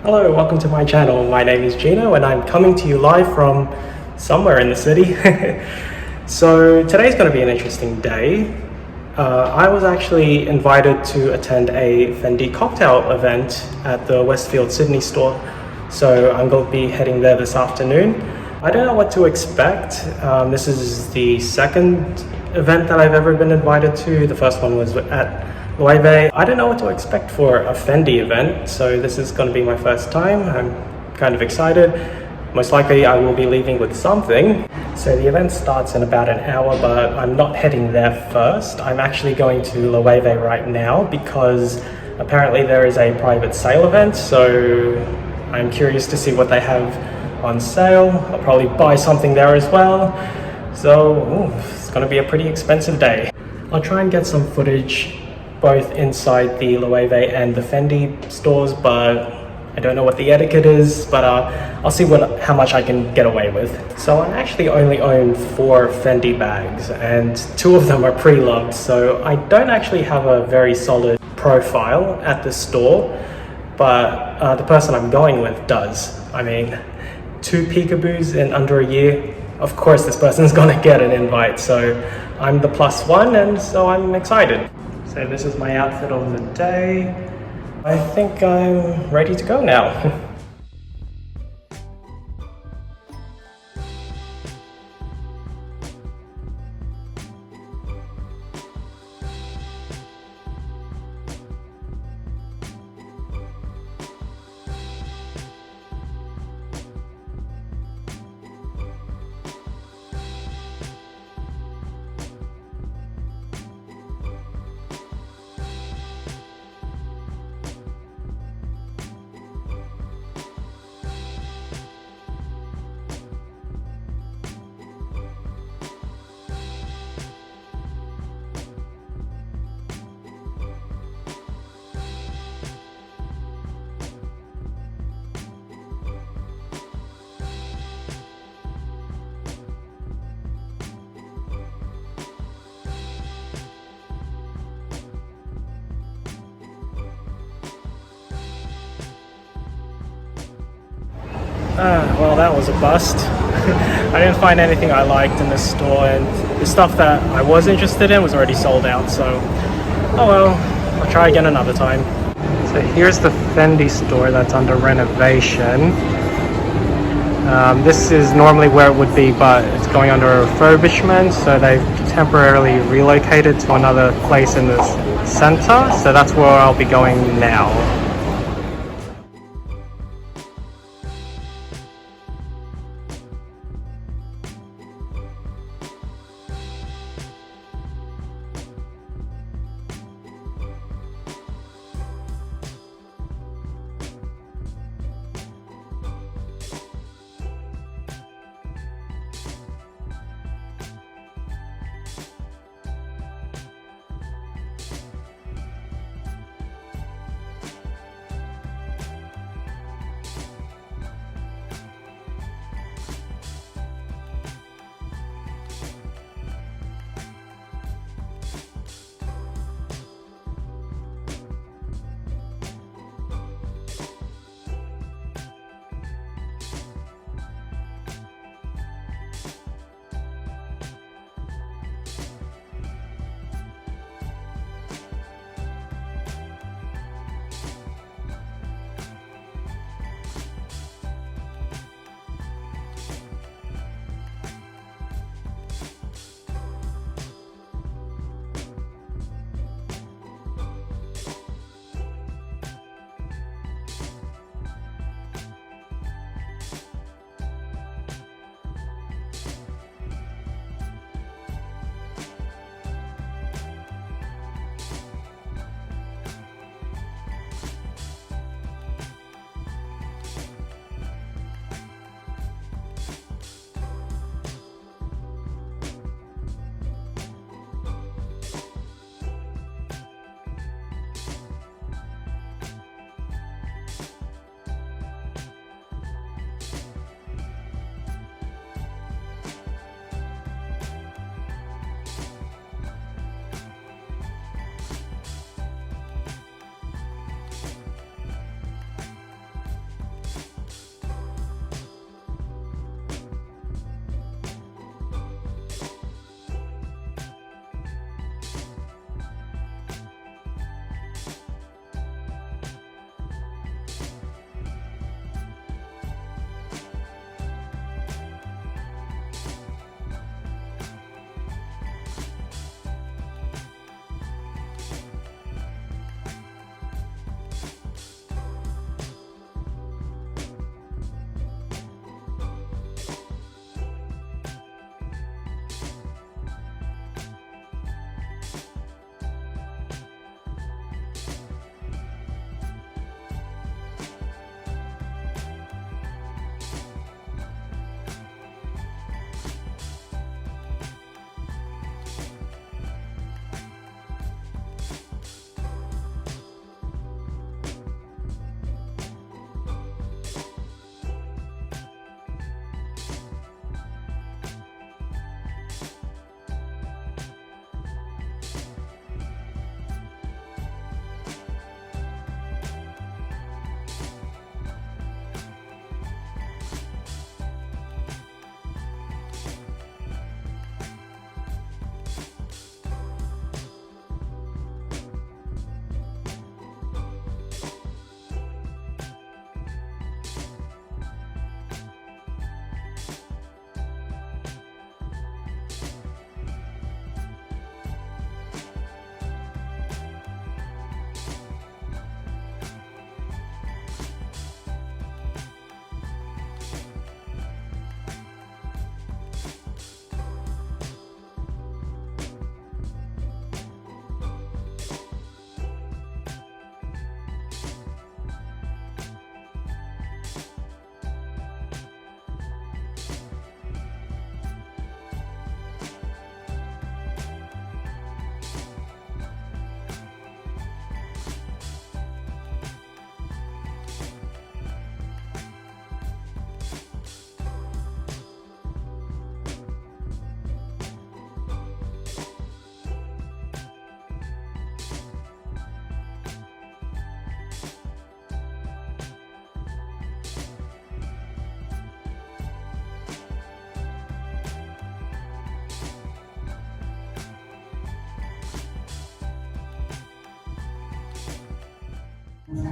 Hello, welcome to my channel. My name is Gino and I'm coming to you live from somewhere in the city. So today's going to be an interesting day. I was actually invited to attend a Fendi cocktail event at the Westfield Sydney store. So I'm going to be heading there this afternoon. I don't know what to expect. This is the second event that I've ever been invited to. The first one was at Loewe. I don't know what to expect for a Fendi event, so this is going to be my first time. I'm kind of excited. Most likely I will be leaving with something. So the event starts in about an hour, but I'm not heading there first. I'm actually going to Loewe right now because apparently there is a private sale event, so I'm curious to see what they have on sale. I'll probably buy something there as well. So it's going to be a pretty expensive day. I'll try and get some footage both inside the Loewe and the Fendi stores, but I don't know what the etiquette is, but I'll see how much I can get away with. So I actually only own 4 Fendi bags and 2 of them are pre-loved, so I don't actually have a very solid profile at the store, but the person I'm going with does. I mean, 2 peekaboos in under a year, of course this person's gonna get an invite, so I'm the +1 and so I'm excited. So this is my outfit of the day. I think I'm ready to go now. Well, that was a bust. I didn't find anything I liked in this store, and the stuff that I was interested in was already sold out, so oh well, I'll try again another time. So here's the Fendi store that's under renovation. This is normally where it would be, but it's going under refurbishment, so they've temporarily relocated to another place in the center, so that's where I'll be going now.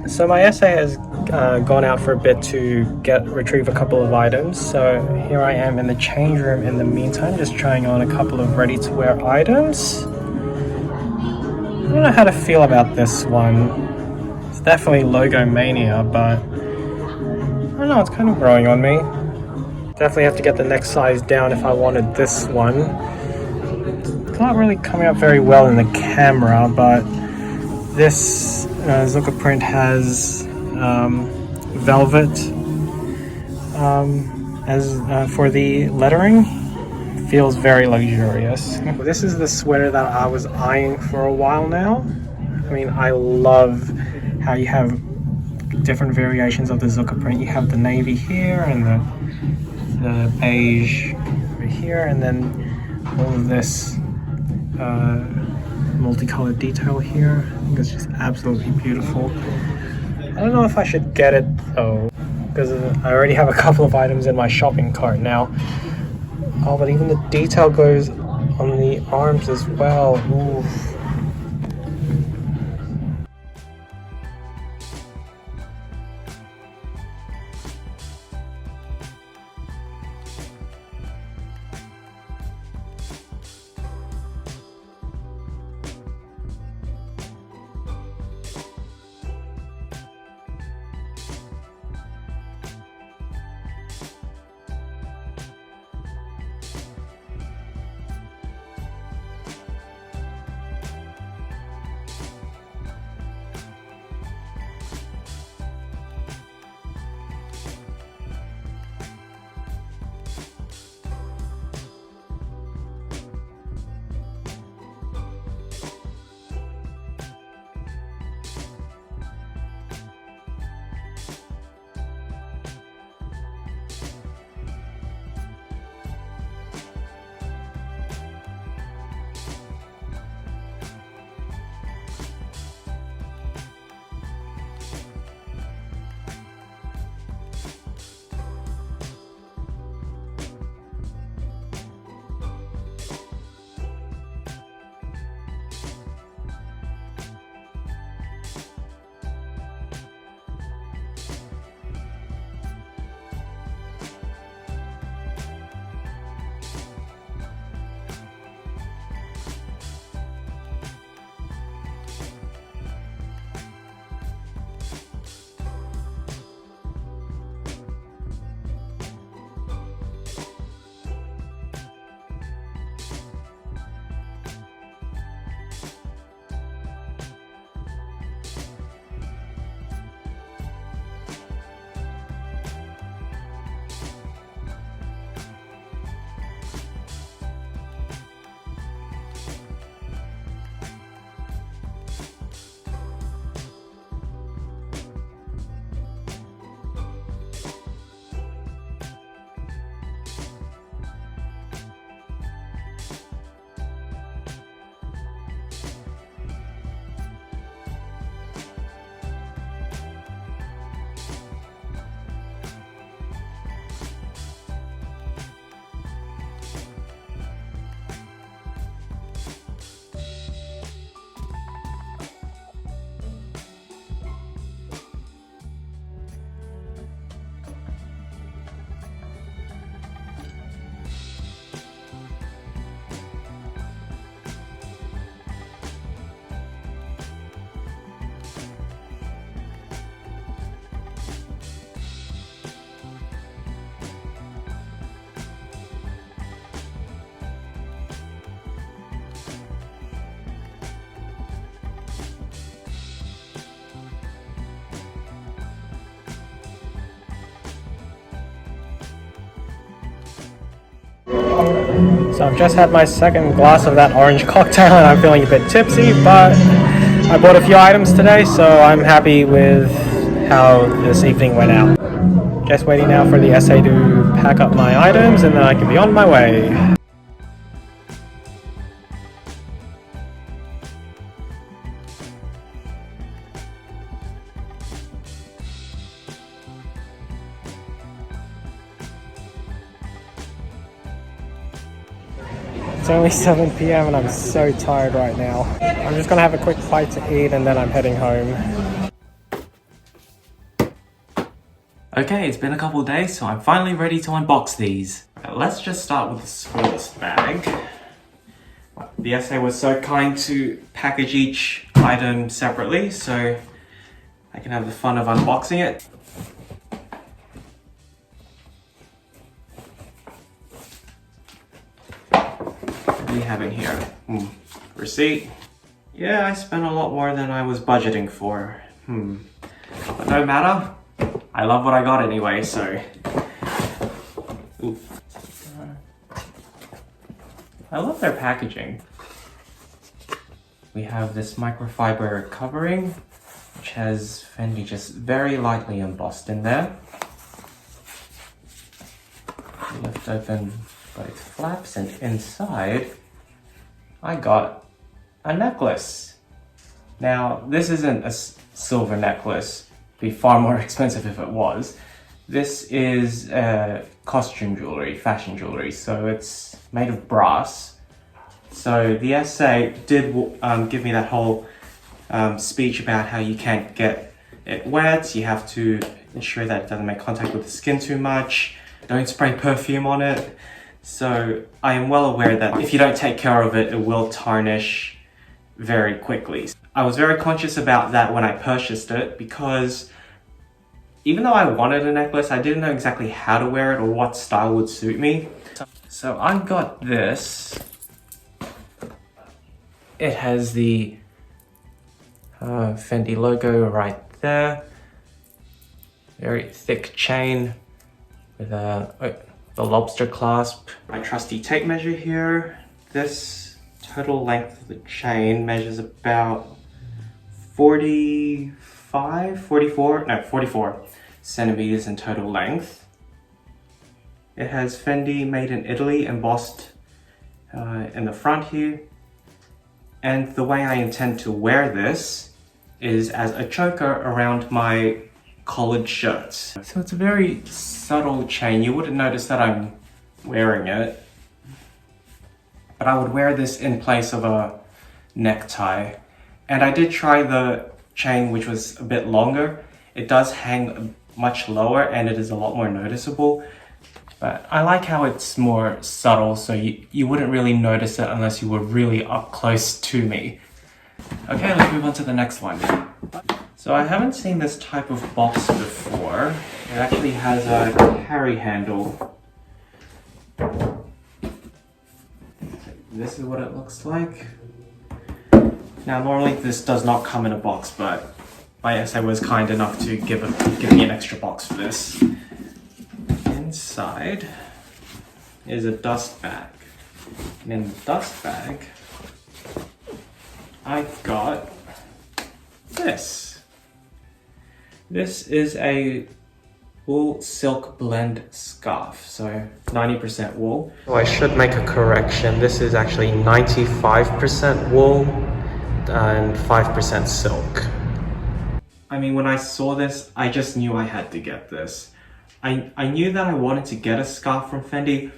So my essay has gone out for a bit to retrieve a couple of items. So here I am in the change room in the meantime, just trying on a couple of ready-to-wear items. I don't know how to feel about this one. It's definitely logo mania, but I don't know, it's kind of growing on me. Definitely have to get the next size down if I wanted this one. It's not really coming up very well in the camera, but this Zucker print has velvet as for the lettering. Feels very luxurious. This is the sweater that I was eyeing for a while now. I mean, I love how you have different variations of the Zucker print. You have the navy here and the beige over here, and then all of this multicolored detail here. I think it's just absolutely beautiful. I don't know if I should get it though, because I already have a couple of items in my shopping cart now. Oh, but even the detail goes on the arms as well. Ooh. So I've just had my second glass of that orange cocktail and I'm feeling a bit tipsy, but I bought a few items today, so I'm happy with how this evening went out. Just waiting now for the essay to pack up my items and then I can be on my way. It's only 7 p.m. and I'm so tired right now. I'm just gonna have a quick bite to eat and then I'm heading home. Okay, it's been a couple of days, so I'm finally ready to unbox these. Let's just start with the smallest bag. The SA was so kind to package each item separately, so I can have the fun of unboxing it. What do we have in here? Receipt. Yeah, I spent a lot more than I was budgeting for. But no matter. I love what I got anyway, so... Ooh. I love their packaging. We have this microfiber covering, which has Fendi just very lightly embossed in there. Lift open both flaps, and inside I got a necklace. Now, this isn't a silver necklace. It'd be far more expensive if it was. This is costume jewelry, fashion jewelry, so it's made of brass. So the SA did give me that whole speech about how you can't get it wet. You have to ensure that it doesn't make contact with the skin too much. Don't spray perfume on it. So I am well aware that if you don't take care of it, it will tarnish very quickly. I was very conscious about that when I purchased it because even though I wanted a necklace, I didn't know exactly how to wear it or what style would suit me. So I got this. It has the Fendi logo right there. Very thick chain with the lobster clasp. My trusty tape measure here. This total length of the chain measures about 44 centimeters in total length. It has Fendi made in Italy embossed in the front here. And the way I intend to wear this is as a choker around my collared shirts. So it's a very subtle chain. You wouldn't notice that I'm wearing it. But I would wear this in place of a necktie. And I did try the chain, which was a bit longer. It does hang much lower and it is a lot more noticeable. But I like how it's more subtle, so you wouldn't really notice it unless you were really up close to me. Okay, let's move on to the next one. So I haven't seen this type of box before. It actually has a carry handle. This is what it looks like. Now normally this does not come in a box, but my SA was kind enough to give me an extra box for this. Inside is a dust bag. And in the dust bag, I've got this. This is a wool silk blend scarf, so 90% wool. Oh, I should make a correction. This is actually 95% wool and 5% silk. I mean, when I saw this, I just knew I had to get this. I knew that I wanted to get a scarf from Fendi.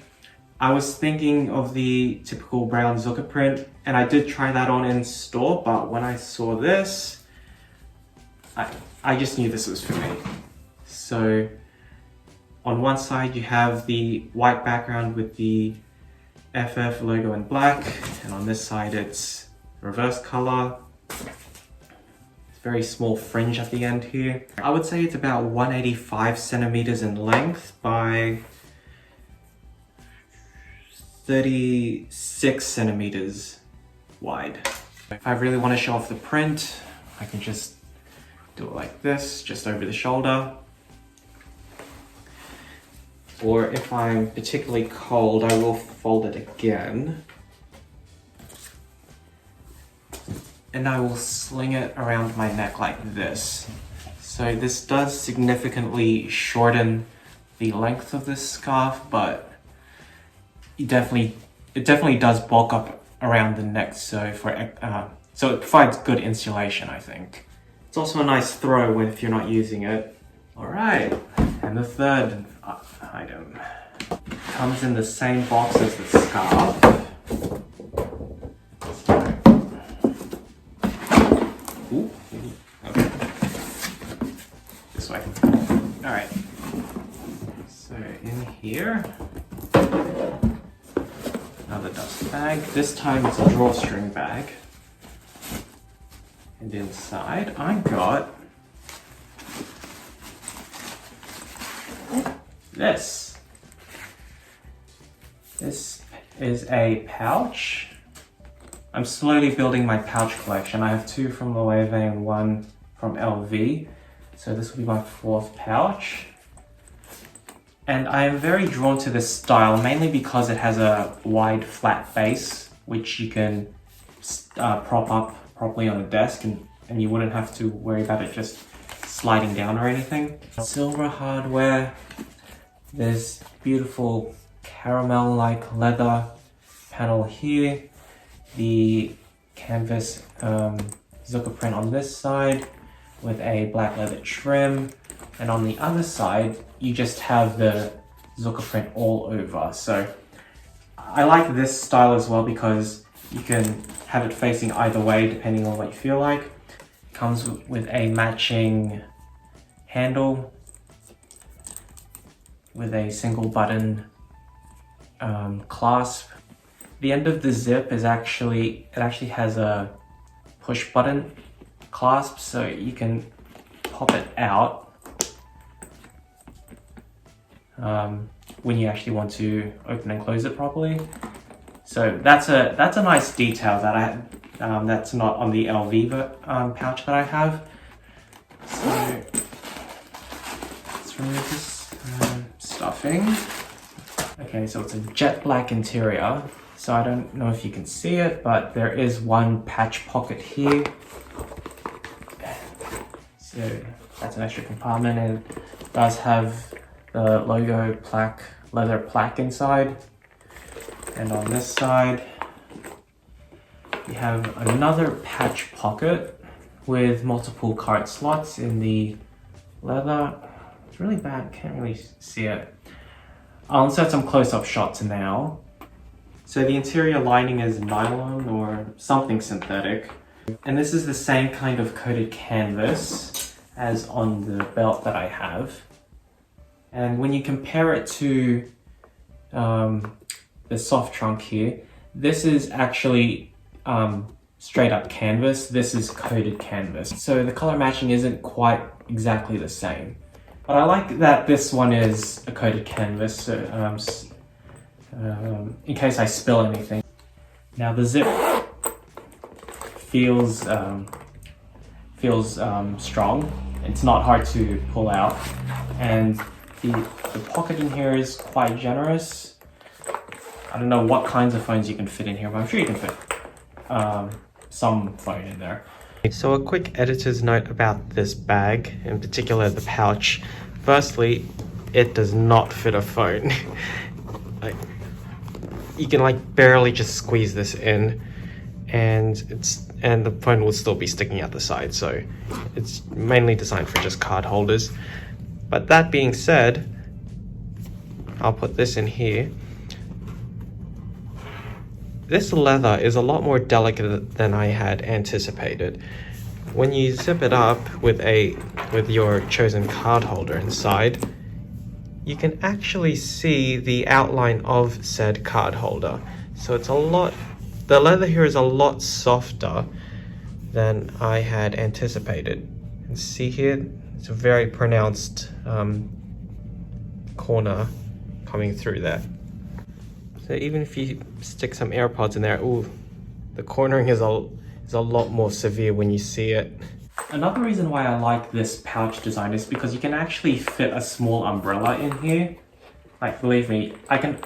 I was thinking of the typical brown Zucca print, and I did try that on in store, but when I saw this, I just knew this was for me. So on one side you have the white background with the FF logo in black, and on this side it's reverse color. Very small fringe at the end here. I would say it's about 185 centimeters in length by 36 centimeters wide. If I really want to show off the print, I can just do it like this, just over the shoulder. Or if I'm particularly cold, I will fold it again. And I will sling it around my neck like this. So this does significantly shorten the length of this scarf, but it definitely does bulk up around the neck, so it provides good insulation, I think. It's also a nice throw if you're not using it. Alright, and the third item comes in the same box as the scarf. Ooh, okay. This way. Alright. here. Another dust bag. This time it's a drawstring bag. And inside I got this. This is a pouch. I'm slowly building my pouch collection. I have 2 from Loewe and 1 from LV. So this will be my 4th pouch. And I am very drawn to this style, mainly because it has a wide flat base, which you can prop up properly on a desk and you wouldn't have to worry about it just sliding down or anything. Silver hardware. There's beautiful caramel-like leather panel here. The canvas Zucker print on this side with a black leather trim. And on the other side, you just have the Zucker print all over. So I like this style as well because you can have it facing either way depending on what you feel like. It comes with a matching handle with a single button clasp. The end of the zip is actually has a push button clasp, so you can pop it out when you actually want to open and close it properly. So that's a nice detail that I that's not on the LV pouch that I have. So let's remove this stuffing. Okay, so it's a jet black interior. So I don't know if you can see it, but there is one patch pocket here. So that's an extra compartment, and it does have the logo leather plaque inside. And on this side, we have another patch pocket with multiple card slots in the leather. It's really bad, can't really see it. I'll insert some close-up shots now. So the interior lining is nylon or something synthetic. And this is the same kind of coated canvas as on the belt that I have. And when you compare it to the soft trunk here, this is actually straight up canvas. This is coated canvas. So the color matching isn't quite exactly the same. But I like that this one is a coated canvas, so, in case I spill anything. Now the zip feels strong. It's not hard to pull out, and the pocket in here is quite generous. I don't know what kinds of phones you can fit in here, but I'm sure you can fit some phone in there. So a quick editor's note about this bag, in particular the pouch. Firstly, it does not fit a phone. You can barely just squeeze this in, and the phone will still be sticking out the side, so it's mainly designed for just card holders. But that being said, I'll put this in here. This leather is a lot more delicate than I had anticipated. When you zip it up with your chosen card holder inside, you can actually see the outline of said card holder. So the leather here is a lot softer than I had anticipated. And see here, it's a very pronounced corner coming through there. So even if you stick some AirPods in there, ooh, the cornering is a lot more severe when you see it. Another reason why I like this pouch design is because you can actually fit a small umbrella in here. Believe me, I can,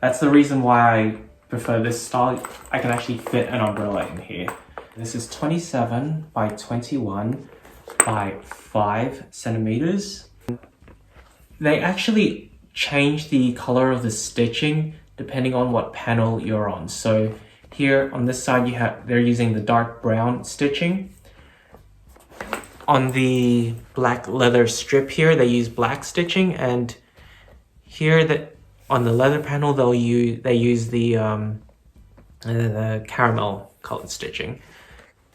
that's the reason why I prefer this style. I can actually fit an umbrella in here. This is 27 by 21 by 5 centimeters. They actually change the color of the stitching depending on what panel you're on. So here on this side they're using the dark brown stitching. On the black leather strip here they use black stitching, and here on the leather panel they use the caramel colored stitching.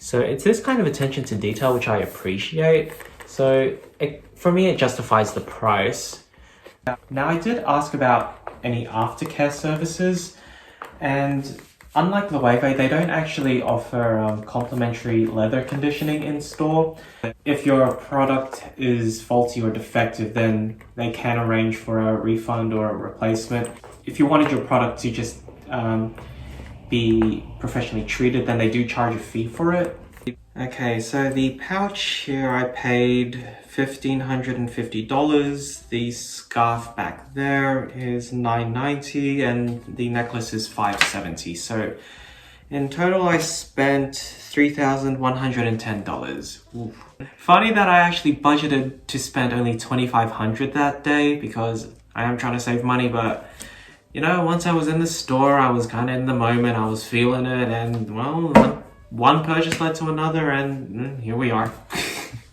So it's this kind of attention to detail which I appreciate. So for me it justifies the price. Now, I did ask about any aftercare services, and unlike Loewe, they don't actually offer complimentary leather conditioning in store. If your product is faulty or defective, then they can arrange for a refund or a replacement. If you wanted your product to just be professionally treated, then they do charge a fee for it. Okay, so the pouch here I paid $1,550. The scarf back there is $990 and the necklace is $570. So in total I spent $3,110. Oof. Funny that I actually budgeted to spend only $2,500 that day because I am trying to save money, but you know, once I was in the store, I was kind of in the moment, I was feeling it, and well, one purchase led to another, and here we are.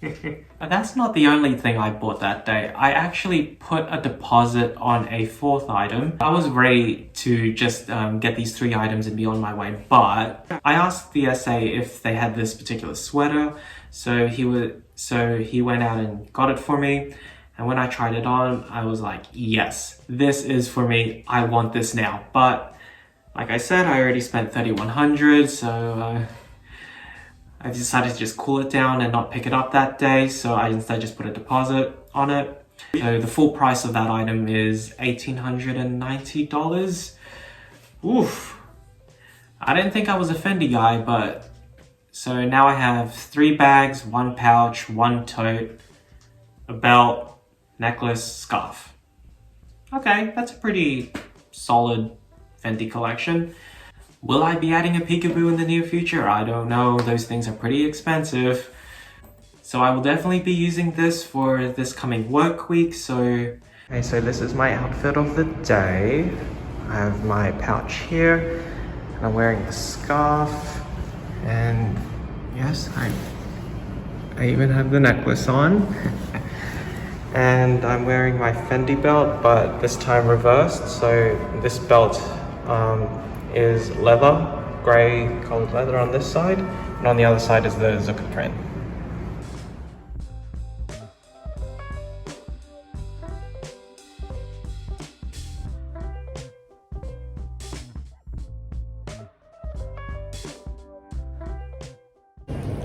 But that's not the only thing I bought that day. I actually put a deposit on a fourth item. I was ready to just get these 3 items and be on my way, but I asked the SA if they had this particular sweater, so he went out and got it for me. And when I tried it on, I was like, yes, this is for me. I want this now. But like I said, I already spent $3,100, so I decided to just cool it down and not pick it up that day. So I instead just put a deposit on it. So the full price of that item is $1,890. Oof. I didn't think I was a Fendi guy, but so now I have 3 bags, 1 pouch, 1 tote, a belt, necklace, scarf. Okay, that's a pretty solid Fendi collection. Will I be adding a peekaboo in the near future? I don't know. Those things are pretty expensive. So I will definitely be using this for this coming work week. So this is my outfit of the day. I have my pouch here, and I'm wearing the scarf, and yes, I even have the necklace on. And I'm wearing my Fendi belt, but this time reversed. So this belt is leather, grey colored leather on this side, and on the other side is the Zucker print.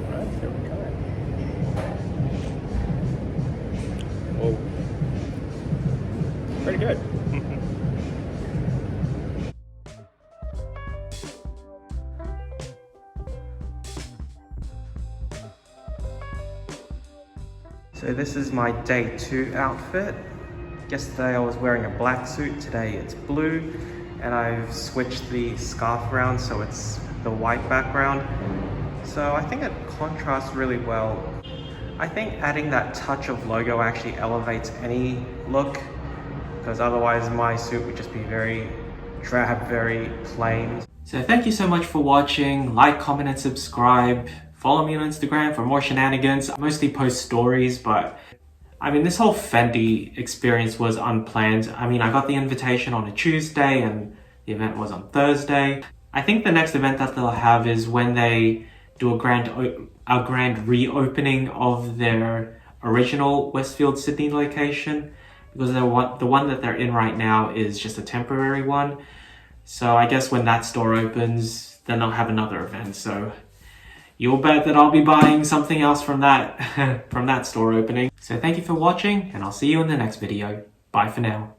Alright, here we go. Oh, pretty good. So this is my day 2 outfit. Yesterday I was wearing a black suit, today it's blue, and I've switched the scarf around so it's the white background. So I think it contrasts really well. I think adding that touch of logo actually elevates any look, because otherwise my suit would just be very drab, very plain. So thank you so much for watching. Like, comment, and subscribe. Follow me on Instagram for more shenanigans. I mostly post stories, but I mean, this whole Fendi experience was unplanned. I mean, I got the invitation on a Tuesday and the event was on Thursday. I think the next event that they'll have is when they do a grand reopening of their original Westfield Sydney location, because the one that they're in right now is just a temporary one. So I guess when that store opens, then they'll have another event. So you'll bet that I'll be buying something else from that from that store opening. So thank you for watching, and I'll see you in the next video. Bye for now.